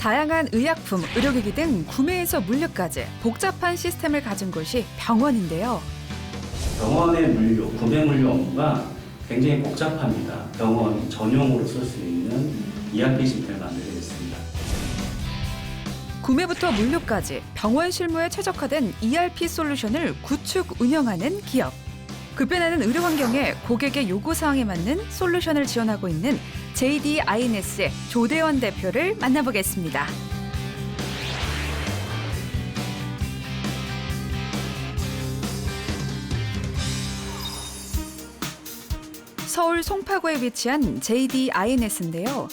다양한 의약품, 의료기기 등 구매에서 물류까지 복잡한 시스템을 가진 곳이 병원인데요. 병원의 물류, 구매 물류 업무가 굉장히 복잡합니다. 병원 전용으로 쓸 수 있는 ERP 시스템을 만들게 됐습니다. 구매부터 물류까지 병원 실무에 최적화된 ERP 솔루션을 구축 운영하는 기업. 급변하는 의료 환경에 고객의 요구사항에 맞는 솔루션을 지원하고 있는 JD INS의 조대원 대표를 만나보겠습니다. 서울 송파구에 위치한 JD INS인데요.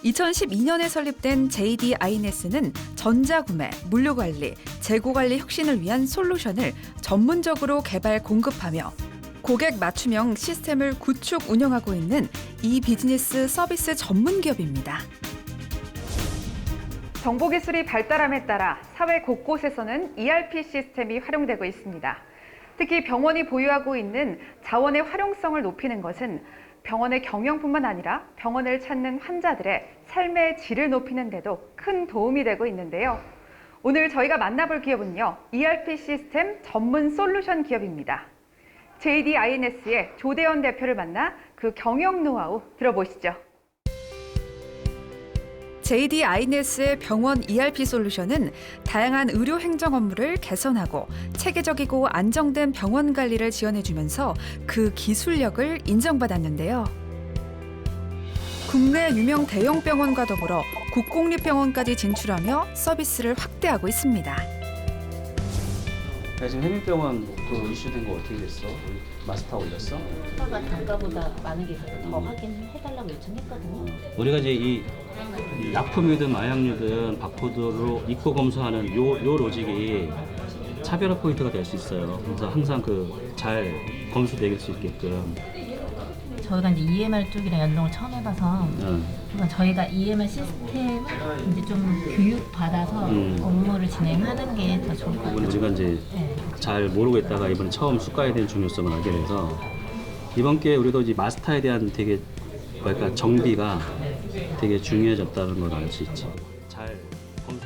2012년에 설립된 JD INS는 전자구매, 물류관리, 재고관리 혁신을 위한 솔루션을 전문적으로 개발 공급하며 고객 맞춤형 시스템을 구축 운영하고 있는 이 비즈니스 서비스 전문 기업입니다. 정보기술이 발달함에 따라 사회 곳곳에서는 ERP 시스템이 활용되고 있습니다. 특히 병원이 보유하고 있는 자원의 활용성을 높이는 것은 병원의 경영뿐만 아니라 병원을 찾는 환자들의 삶의 질을 높이는 데도 큰 도움이 되고 있는데요. 오늘 저희가 만나볼 기업은요, ERP 시스템 전문 솔루션 기업입니다. JD INS의 조대원 대표를 만나 그 경영 노하우 들어보시죠. JD INS의 병원 ERP 솔루션은 다양한 의료 행정 업무를 개선하고 체계적이고 안정된 병원 관리를 지원해주면서 그 기술력을 인정받았는데요. 국내 유명 대형 병원과 더불어 국공립병원까지 진출하며 서비스를 확대하고 있습니다. 지금 해민병원 그 이슈된 거 어떻게 됐어? 마스터 올렸어? 수가가 단가보다 많은 게 있어서 더 확인해달라고 요청했거든요. 우리가 이제 이 약품이든 마약류든 바코드로 입고 검수하는 요 로직이 차별화 포인트가 될 수 있어요. 그래서 항상 그 잘 검수될 수 있게끔. 저희가 이제 EMR 쪽이랑 연동을 처음 해봐서 그러니까 저희가 EMR 시스템을 이제 좀 교육 받아서 업무를 진행하는 게 더 좋을 것 같아요. 우리가 이제 네. 잘 모르고 있다가 이번에 처음 수가에 대한 중요성을 알게 돼서 이번 기회에 우리도 이제 마스터에 대한 되게 뭐랄까 정비가 되게 중요해졌다는 걸 알 수 있지.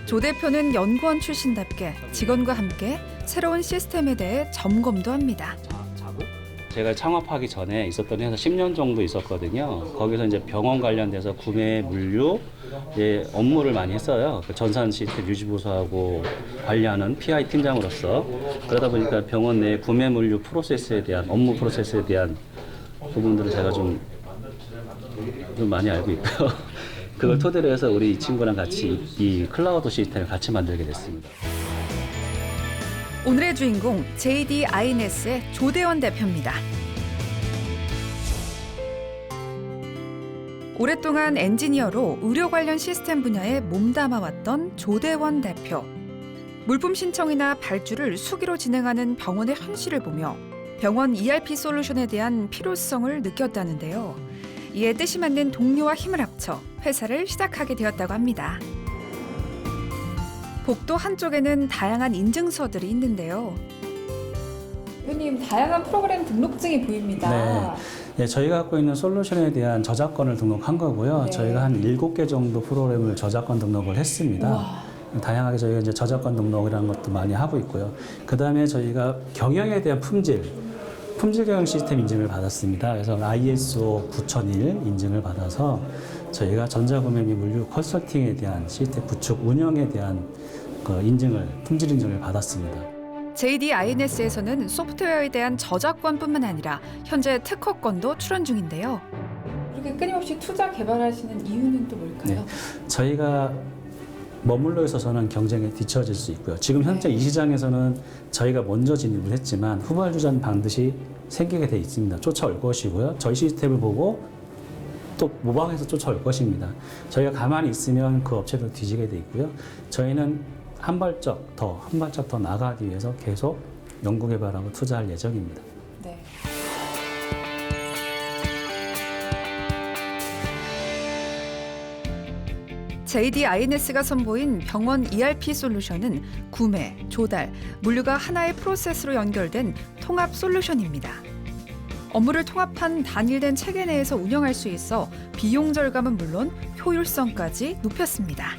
조 대표는 연구원 출신답게 직원과 함께 새로운 시스템에 대해 점검도 합니다. 제가 창업하기 전에 있었던 회사 10년 정도 있었거든요. 거기서 이제 병원 관련돼서 구매, 물류 업무를 많이 했어요. 전산 시스템 유지보수하고 관리하는 PI 팀장으로서. 그러다 보니까 병원 내 구매, 물류 프로세스에 대한 업무 프로세스에 대한 부분들을 제가 좀 많이 알고 있고요. 그걸 토대로 해서 우리 이 친구랑 같이 이 클라우드 시스템을 같이 만들게 됐습니다. 오늘의 주인공 JD INS의 조대원 대표입니다. 오랫동안 엔지니어로 의료 관련 시스템 분야에 몸담아왔던 조대원 대표. 물품 신청이나 발주를 수기로 진행하는 병원의 현실을 보며 병원 ERP 솔루션에 대한 필요성을 느꼈다는데요. 이에 뜻이 맞는 동료와 힘을 합쳐 회사를 시작하게 되었다고 합니다. 복도 한쪽에는 다양한 인증서들이 있는데요. 대표님, 다양한 프로그램 등록증이 보입니다. 네, 저희가 갖고 있는 솔루션에 대한 저작권을 등록한 거고요. 네. 저희가 한 7개 정도 프로그램을 저작권 등록을 했습니다. 우와. 다양하게 저희가 이제 저작권 등록이라는 것도 많이 하고 있고요. 그 다음에 저희가 경영에 대한 품질 경영 시스템 인증을 받았습니다. 그래서 ISO 9001 인증을 받아서 저희가 전자구매 및 물류 컨설팅에 대한 시스템 구축 운영에 대한 품질 인증을 받았습니다. JD INS에서는 소프트웨어에 대한 저작권뿐만 아니라 현재 특허권도 출원 중인데요. 이렇게 끊임없이 투자 개발하시는 이유는 또 뭘까요? 저희가 머물러 있어서는 경쟁에 뒤처질 수 있고요. 지금 현재 이 시장에서는 저희가 먼저 진입을 했지만 후발주자는 반드시 생기게 돼 있습니다. 쫓아올 것이고요. 저희 시스템을 보고 또 모방해서 쫓아올 것입니다. 저희가 가만히 있으면 그 업체도 뒤지게 돼 있고요. 저희는 한 발짝 더 나가기 위해서 계속 연구개발하고 투자할 예정입니다. 네. JD INS가 선보인 병원 ERP 솔루션은 구매, 조달, 물류가 하나의 프로세스로 연결된 통합 솔루션입니다. 업무를 통합한 단일된 체계 내에서 운영할 수 있어 비용 절감은 물론 효율성까지 높였습니다.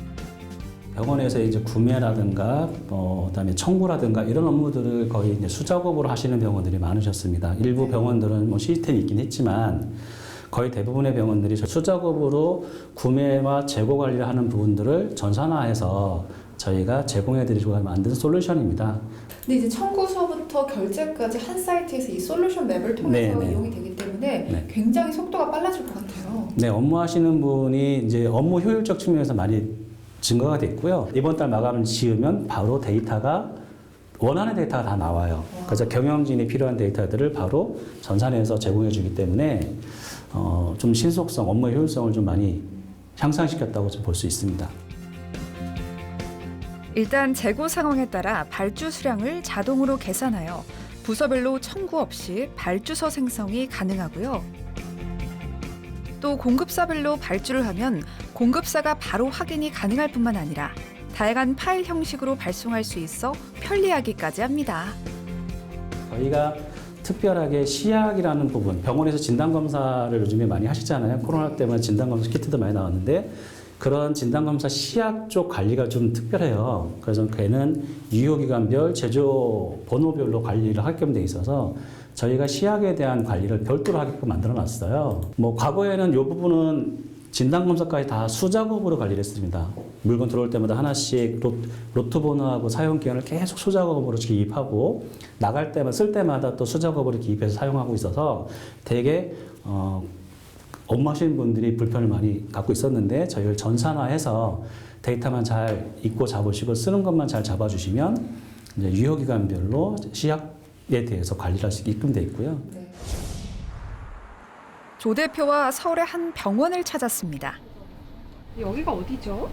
병원에서 이제 구매라든가 그다음에 청구라든가 이런 업무들을 거의 이제 수작업으로 하시는 병원들이 많으셨습니다. 일부 병원들은 뭐 시스템이 있긴 했지만 거의 대부분의 병원들이 수작업으로 구매와 재고 관리를 하는 부분들을 전산화해서 저희가 제공해드리고 만든 솔루션입니다. 근데 이제 청구서부터 결제까지 한 사이트에서 이 솔루션 맵을 통해서 네네. 이용이 되기 때문에 네. 굉장히 속도가 빨라질 것 같아요. 네, 업무하시는 분이 이제 업무 효율적 측면에서 많이 증거가 됐고요. 이번 달 마감을 지으면 바로 데이터가 원하는 데이터가 다 나와요. 그래서 경영진이 필요한 데이터들을 바로 전산해서 제공해 주기 때문에 좀 신속성, 업무 효율성을 좀 많이 향상시켰다고 좀 볼 수 있습니다. 일단 재고 상황에 따라 발주 수량을 자동으로 계산하여 부서별로 청구 없이 발주서 생성이 가능하고요. 또 공급사별로 발주를 하면 공급사가 바로 확인이 가능할 뿐만 아니라 다양한 파일 형식으로 발송할 수 있어 편리하기까지 합니다. 저희가 특별하게 시약이라는 부분, 병원에서 진단검사를 요즘에 많이 하시잖아요. 코로나 때문에 진단검사 키트도 많이 나왔는데 그런 진단검사 시약 쪽 관리가 좀 특별해요. 그래서 걔는 유효기간별, 제조 번호별로 관리를 하게끔 돼 있어서 저희가 시약에 대한 관리를 별도로 하게끔 만들어 놨어요. 뭐 과거에는 이 부분은 진단검사까지 다 수작업으로 관리를 했습니다. 물건 들어올 때마다 하나씩 로트 번호하고 사용 기간을 계속 수작업으로 기입하고 나갈 때마다 쓸 때마다 또 수작업으로 기입해서 사용하고 있어서 되게 업무하시는 분들이 불편을 많이 갖고 있었는데 저희를 전산화해서 데이터만 잘 읽고 잡으시고 쓰는 것만 잘 잡아주시면 이제 유효기간별로 시약에 대해서 관리를 할 수 있게끔 돼 있고요. 네. 조 대표와 서울의 한 병원을 찾았습니다. 여기가 어디죠?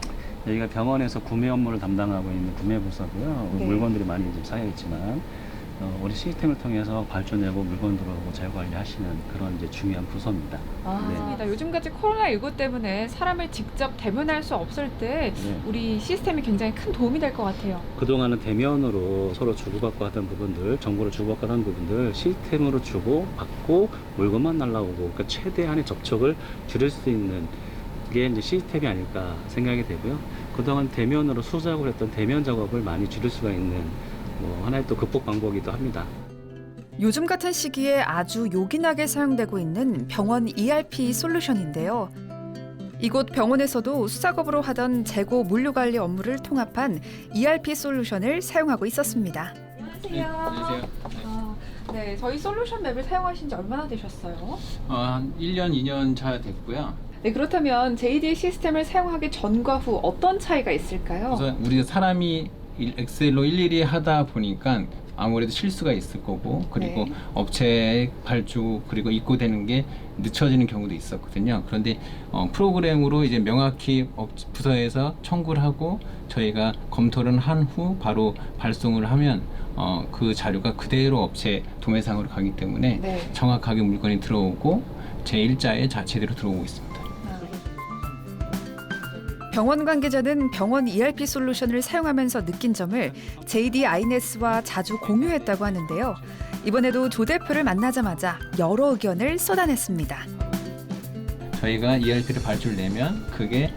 여기가 병원에서 구매 업무를 담당하고 있는 구매부서고요. 네. 물건들이 많이 좀 쌓여 있지만 우리 시스템을 통해서 발주 내고 물건 들어오고 재고 관리하시는 그런 이제 중요한 부서입니다. 맞습니다. 요즘같이 코로나19 때문에 사람을 직접 대면할 수 없을 때 네. 우리 시스템이 굉장히 큰 도움이 될 것 같아요. 그동안은 대면으로 서로 주고받고 하던 부분들, 정보를 주고받고 하던 부분들 시스템으로 주고받고 물건만 날라오고 그러니까 최대한의 접촉을 줄일 수 있는 게 이제 시스템이 아닐까 생각이 되고요. 그동안 대면으로 수작업을 했던 대면 작업을 많이 줄일 수가 있는 하나의 또 극복 방법이기도 합니다. 요즘 같은 시기에 아주 요긴하게 사용되고 있는 병원 ERP 솔루션인데요. 이곳 병원에서도 수작업으로 하던 재고 물류 관리 업무를 통합한 ERP 솔루션을 사용하고 있었습니다. 안녕하세요. 네, 저희 솔루션 맵을 사용하신 지 얼마나 되셨어요? 한 1년, 2년 차 됐고요. 네, 그렇다면 JD의 시스템을 사용하기 전과 후 어떤 차이가 있을까요? 우선 우리가 사람이 엑셀로 일일이 하다 보니까 아무래도 실수가 있을 거고 그리고 네. 업체 발주 그리고 입고되는 게 늦춰지는 경우도 있었거든요. 그런데 프로그램으로 이제 명확히 부서에서 청구를 하고 저희가 검토를 한 후 바로 발송을 하면 그 자료가 그대로 업체 도매상으로 가기 때문에 네. 정확하게 물건이 들어오고 제 일자에 제대로 들어오고 있습니다. 병원 관계자는 병원 ERP 솔루션을 사용하면서 느낀 점을 JD 아이네스와 자주 공유했다고 하는데요. 이번에도 조 대표를 만나자마자 여러 의견을 쏟아냈습니다. 저희가 ERP를 발주를 내면 그게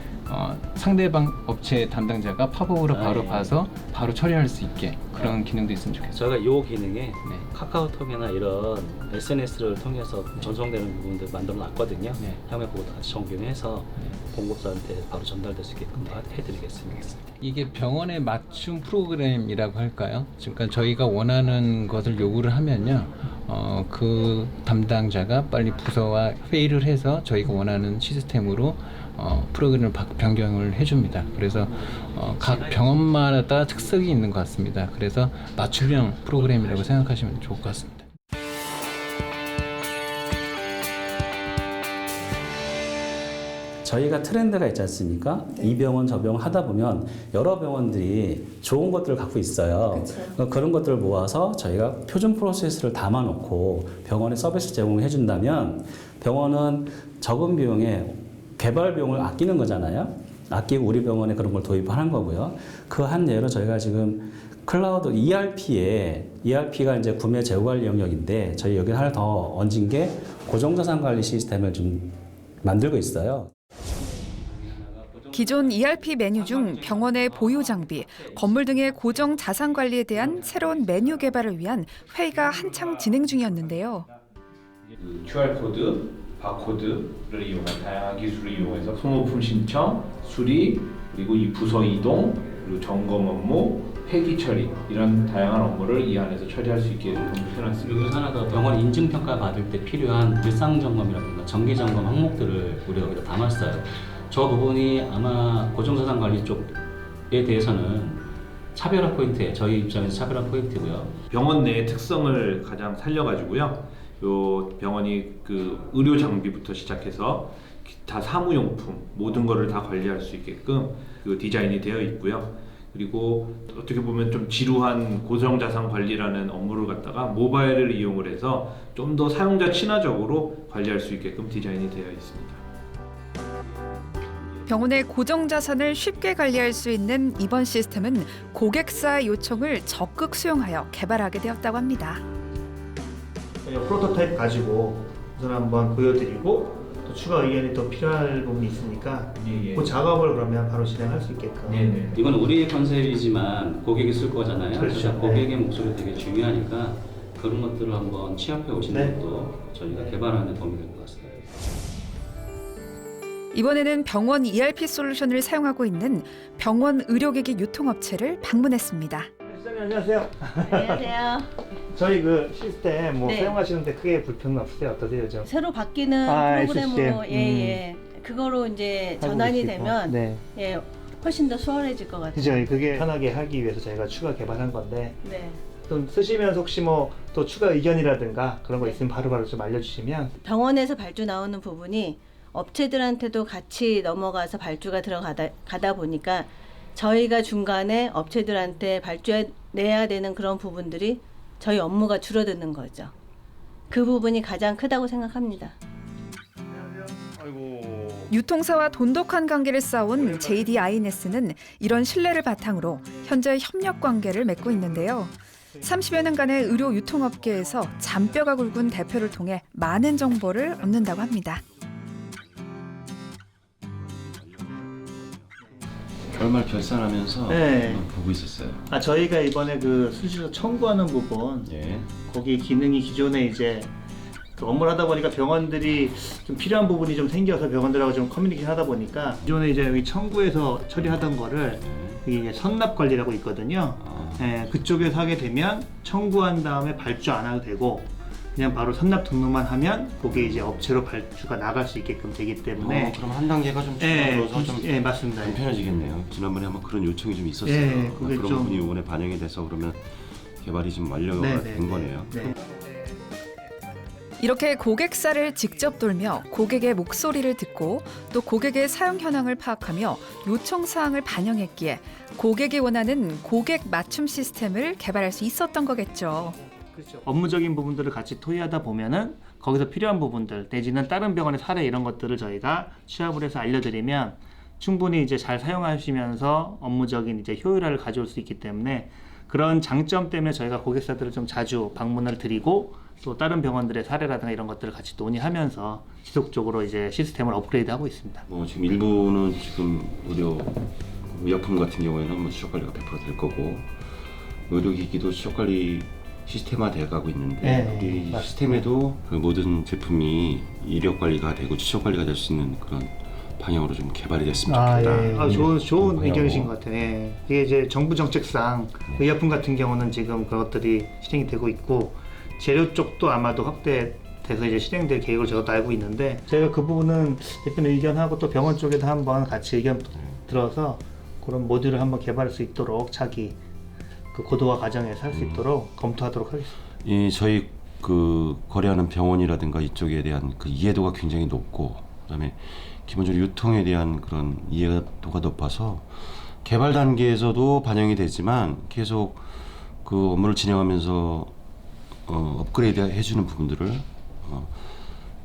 상대방 업체 담당자가 팝업으로 바로 예. 봐서 바로 처리할 수 있게 그런 기능도 있으면 좋겠어요. 저희가 이 기능에 카카오톡이나 이런 SNS를 통해서 전송되는 부분들 만들어 놨거든요. 네. 향후에 그것도 같이 적용해서 공급자한테 바로 전달될 수 있게끔 해드리겠습니다. 이게 병원에 맞춤 프로그램이라고 할까요? 그러니까 저희가 원하는 것을 요구를 하면요, 그 담당자가 빨리 부서와 회의를 해서 저희가 원하는 시스템으로 프로그램을 변경을 해줍니다. 그래서 각 병원마다 특색이 있는 것 같습니다. 그래서 맞춤형 프로그램이라고 생각하시면 좋을 것 같습니다. 저희가 트렌드가 있지 않습니까? 이 병원 저 병원 하다 보면 여러 병원들이 좋은 것들을 갖고 있어요. 그쵸. 그런 것들을 모아서 저희가 표준 프로세스를 담아놓고 병원에 서비스 제공을 해준다면 병원은 적은 비용에 개발 비용을 아끼는 거잖아요. 아끼고 우리 병원에 그런 걸 도입하는 거고요. 그 한 예로 저희가 지금 클라우드 ERP가 이제 구매 재고 관리 영역인데 저희 여기 하나 더 얹은 게 고정자산 관리 시스템을 좀 만들고 있어요. 기존 ERP 메뉴 중 병원의 보유 장비, 건물 등의 고정 자산 관리에 대한 새로운 메뉴 개발을 위한 회의가 한창 진행 중이었는데요. QR코드, 바코드를 이용한 다양한 기술을 이용해서 소모품 신청, 수리, 그리고 이 부서 이동, 그리고 점검 업무, 폐기 처리 이런 다양한 업무를 이 안에서 처리할 수 있게 해놨습니다. 여기서 하나 더 병원 인증평가 받을 때 필요한 일상점검이라든가 정기점검 항목들을 우리가 여기다 담았어요. 저 부분이 아마 고정자산 관리 쪽에 대해서는 차별화 포인트예요. 저희 입장에서 차별화 포인트고요. 병원 내의 특성을 가장 살려가지고요. 요 병원이 그 의료 장비부터 시작해서 기타 사무용품 모든 거를 다 관리할 수 있게끔 그 디자인이 되어 있고요. 그리고 어떻게 보면 좀 지루한 고정자산 관리라는 업무를 갖다가 모바일을 이용을 해서 좀 더 사용자 친화적으로 관리할 수 있게끔 디자인이 되어 있습니다. 병원의 고정 자산을 쉽게 관리할 수 있는 이번 시스템은 고객사의 요청을 적극 수용하여 개발하게 되었다고 합니다. 프로토타입 가지고 우선 한번 보여드리고 또 추가 의견이 또 필요할 부분이 있으니까 그 작업을 그러면 바로 진행할 수 있게끔. 이건 우리의 컨셉이지만 고객이 쓸 거잖아요. 그렇죠. 그래서 고객의 목소리 되게 중요하니까 그런 것들을 한번 취합해 오시는 네. 것도 저희가 개발하는 데 도움이 될 것 같습니다. 이번에는 병원 ERP 솔루션을 사용하고 있는 병원 의료기기 유통업체를 방문했습니다. 시장님 안녕하세요. 안녕하세요. 저희 그 시스템 뭐 네. 사용하시는데 크게 불편은 없으세요? 어떠세요, 요즘? 새로 바뀌는 프로그램으로 시스템. 예. 그거로 이제 전환이 하고 되면 네. 예, 훨씬 더 수월해질 것 같아요. 그죠? 그게 편하게 하기 위해서 저희가 추가 개발한 건데 네. 또 쓰시면서 혹시 뭐 또 추가 의견이라든가 그런 거 있으면 바로바로 좀 알려주시면. 병원에서 발주 나오는 부분이 업체들한테도 같이 넘어가서 발주가 가다 보니까 저희가 중간에 업체들한테 발주해 내야 되는 그런 부분들이 저희 업무가 줄어드는 거죠. 그 부분이 가장 크다고 생각합니다. 유통사와 돈독한 관계를 쌓아온 JD 아이네스는 이런 신뢰를 바탕으로 현재 협력 관계를 맺고 있는데요. 30여 년간의 의료 유통업계에서 잔뼈가 굵은 대표를 통해 많은 정보를 얻는다고 합니다. 결말 결산하면서 네. 보고 있었어요. 저희가 이번에 그 수수료 청구하는 부분, 예. 거기 기능이 기존에 이제 그 업무를 하다 보니까 병원들이 좀 필요한 부분이 좀 생겨서 병원들하고 좀 커뮤니케이션 하다 보니까 기존에 이제 여기 청구에서 처리하던 거를 이게 선납 관리라고 있거든요. 예, 그쪽에서 하게 되면 청구한 다음에 발주 안 해도 되고 그냥 바로 선납 등록만 하면 그게 이제 업체로 발주가 나갈 수 있게끔 되기 때문에 그럼 한 단계가 좀 예, 줄어들어서 좀 예, 맞습니다. 편해지겠네요. 지난번에 한번 그런 요청이 좀 있었어요. 예, 그게 그런 좀- 부분이 이번에 반영이 돼서 그러면 개발이 좀 완료가 네, 된 네, 거네요. 네. 이렇게 고객사를 직접 돌며 고객의 목소리를 듣고 또 고객의 사용 현황을 파악하며 요청 사항을 반영했기에 고객이 원하는 고객 맞춤 시스템을 개발할 수 있었던 거겠죠. 그렇죠. 업무적인 부분들을 같이 토의하다 보면은 거기서 필요한 부분들 내지는 다른 병원의 사례 이런 것들을 저희가 취합을 해서 알려드리면 충분히 이제 잘 사용하시면서 업무적인 이제 효율화를 가져올 수 있기 때문에 그런 장점 때문에 저희가 고객사들을 좀 자주 방문을 드리고 또 다른 병원들의 사례라든가 이런 것들을 같이 논의하면서 지속적으로 이제 시스템을 업그레이드하고 있습니다. 뭐 지금 일부는 지금 의약품 같은 경우에는 뭐 추적 관리가 100% 될 거고 의료기기도 추적 관리 시스템화 돼가고 있는데 네, 우리 맞습니다. 시스템에도 그 모든 제품이 이력 관리가 되고 추적 관리가 될 수 있는 그런 방향으로 좀 개발이 됐으면 좋겠다. 좋은 방향으로. 의견이신 것 같아요. 예. 이게 이제 정부 정책상 의약품 같은 경우는 지금 그것들이 실행이 되고 있고 재료 쪽도 아마도 확대돼서 이제 실행될 계획을 저도 알고 있는데 저희가 그 부분은 대표님 의견하고 또 병원 쪽에도 한번 같이 의견 들어서 그런 모듈을 한번 개발할 수 있도록 차기 그 고도화 과정에서 할 수 있도록 검토하도록 하겠습니다. 이 저희 그 거래하는 병원이라든가 이쪽에 대한 그 이해도가 굉장히 높고 그다음에 기본적으로 유통에 대한 그런 이해도가 높아서 개발 단계에서도 반영이 되지만 계속 그 업무를 진행하면서 업그레이드 해주는 부분들을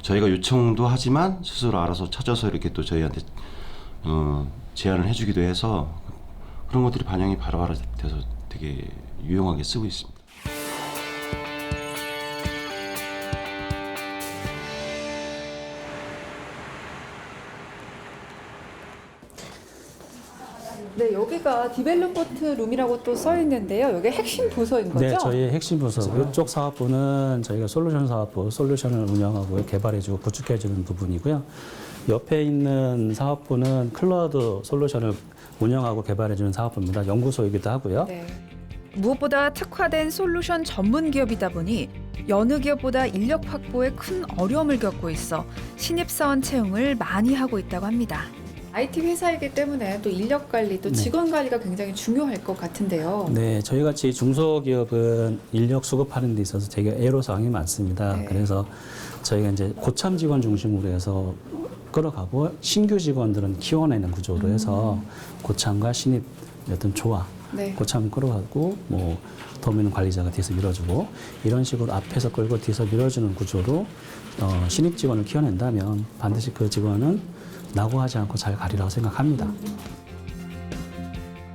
저희가 요청도 하지만 스스로 알아서 찾아서 이렇게 또 저희한테 제안을 해주기도 해서 그런 것들이 반영이 바로바로 돼서 되게 유용하게 쓰고 있습니다. 네, 여기가 디벨로퍼트 룸이라고 또 써 있는데요. 여기 핵심 부서인 거죠? 네, 저희의 핵심 부서. 이쪽 사업부는 저희가 솔루션 사업부, 솔루션을 운영하고 개발해주고 구축해주는 부분이고요. 옆에 있는 사업부는 클라우드 솔루션을 운영하고 개발해주는 사업부입니다. 연구소이기도 하고요. 네. 무엇보다 특화된 솔루션 전문 기업이다 보니 여느 기업보다 인력 확보에 큰 어려움을 겪고 있어 신입사원 채용을 많이 하고 있다고 합니다. IT 회사이기 때문에 또 인력 관리, 또 네. 직원 관리가 굉장히 중요할 것 같은데요. 네, 저희 같이 중소기업은 인력 수급하는 데 있어서 되게 애로사항이 많습니다. 네. 그래서 저희가 이제 고참 직원 중심으로 해서 끌어가고 신규 직원들은 키워내는 구조로 해서 고참과 신입 어떤 조화, 네. 고참 끌어가고 뭐 도면 관리자가 뒤에서 밀어주고 이런 식으로 앞에서 끌고 뒤에서 밀어주는 구조로 신입 직원을 키워낸다면 반드시 그 직원은 낙오하지 않고 잘 가리라고 생각합니다.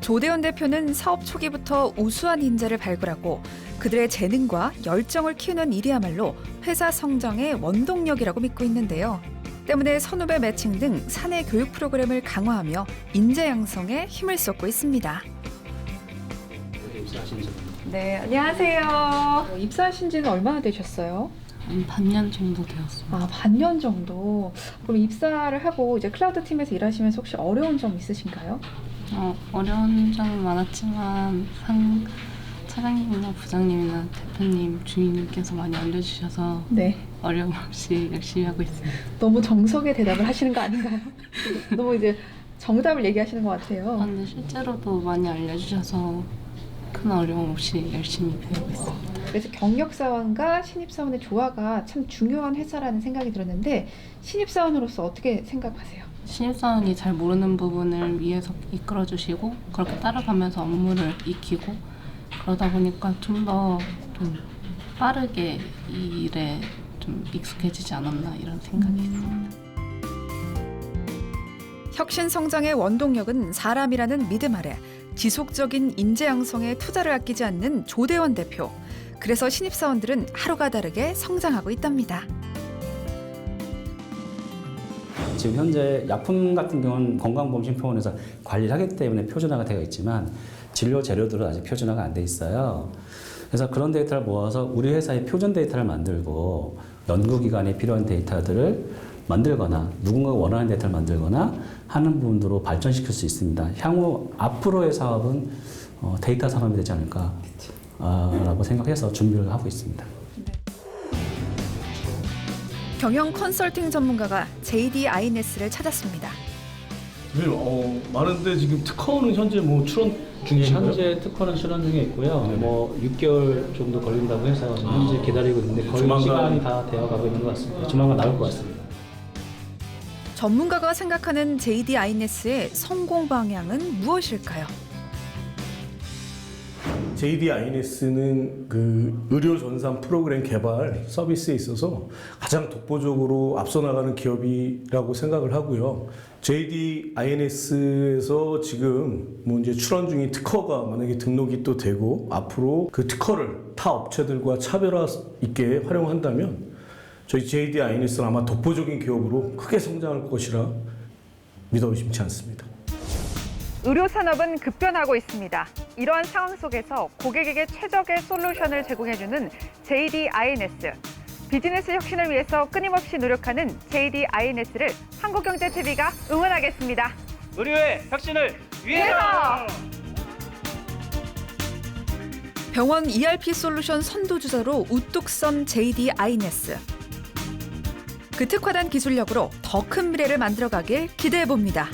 조대원 대표는 사업 초기부터 우수한 인재를 발굴하고 그들의 재능과 열정을 키우는 일이야말로 회사 성장의 원동력이라고 믿고 있는데요. 때문에 선후배 매칭 등 사내 교육 프로그램을 강화하며 인재 양성에 힘을 쏟고 있습니다. 네, 안녕하세요. 입사하신 지는 얼마나 되셨어요? 반년 정도 되었어요. 아, 반년 정도. 그럼 입사를 하고 이제 클라우드 팀에서 일하시면서 혹시 어려운 점 있으신가요? 어려운 점은 많았지만 차장님이나 부장님이나 대표님, 주인님께서 많이 알려주셔서 네. 어려움 없이 열심히 하고 있습니다. 너무 정석의 대답을 하시는 거 아닌가요? 너무 이제 정답을 얘기하시는 것 같아요. 근데 실제로도 많이 알려주셔서 큰 어려움 없이 열심히 배우고 있습니다. 그래서 경력사원과 신입사원의 조화가 참 중요한 회사라는 생각이 들었는데 신입사원으로서 어떻게 생각하세요? 신입사원이 잘 모르는 부분을 위에서 이끌어주시고 그렇게 따라가면서 업무를 익히고 그러다 보니까 좀 더 좀 빠르게 이 일에 좀 익숙해지지 않았나 이런 생각이 있습니다. 혁신 성장의 원동력은 사람이라는 믿음 아래 지속적인 인재 양성에 투자를 아끼지 않는 조대원 대표. 그래서 신입사원들은 하루가 다르게 성장하고 있답니다. 지금 현재 약품 같은 경우는 건강보험심사원에서 관리를 하기 때문에 표준화가 되어 있지만 진료 재료들은 아직 표준화가 안 돼 있어요. 그래서 그런 데이터를 모아서 우리 회사의 표준 데이터를 만들고 연구기관에 필요한 데이터들을 만들거나 누군가가 원하는 데이터를 만들거나 하는 부분으로 발전시킬 수 있습니다. 향후 앞으로의 사업은 데이터 산업이 되지 않을까 라고 생각해서 준비를 하고 있습니다. 경영 컨설팅 전문가가 JD INS를 찾았습니다. 많은데 지금 특허는 현재 뭐 출원 중이신가요? 현재 특허는 출원 중에 있고요. 뭐 6개월 정도 걸린다고 해서 지금 현재 기다리고 있는데 거의 조만간. 시간이 다 되어가고 있는 것 같습니다. 조만간 나올 것 같습니다. 전문가가 생각하는 JD INS의 성공 방향은 무엇일까요? JD INS는 그 의료 전산 프로그램 개발 서비스에 있어서 가장 독보적으로 앞서 나가는 기업이라고 생각을 하고요. JD INS에서 지금 뭐 이제 출원 중인 특허가 만약에 등록이 또 되고 앞으로 그 특허를 타 업체들과 차별화 있게 활용한다면 저희 JD INS는 아마 독보적인 기업으로 크게 성장할 것이라 믿어 의심치 않습니다. 의료 산업은 급변하고 있습니다. 이러한 상황 속에서 고객에게 최적의 솔루션을 제공해주는 JD INS. 비즈니스 혁신을 위해서 끊임없이 노력하는 JD INS를 한국경제TV가 응원하겠습니다. 의료의 혁신을 위해서! 병원 ERP 솔루션 선도주자로 우뚝 선 JD INS. 그 특화된 기술력으로 더 큰 미래를 만들어가길 기대해봅니다.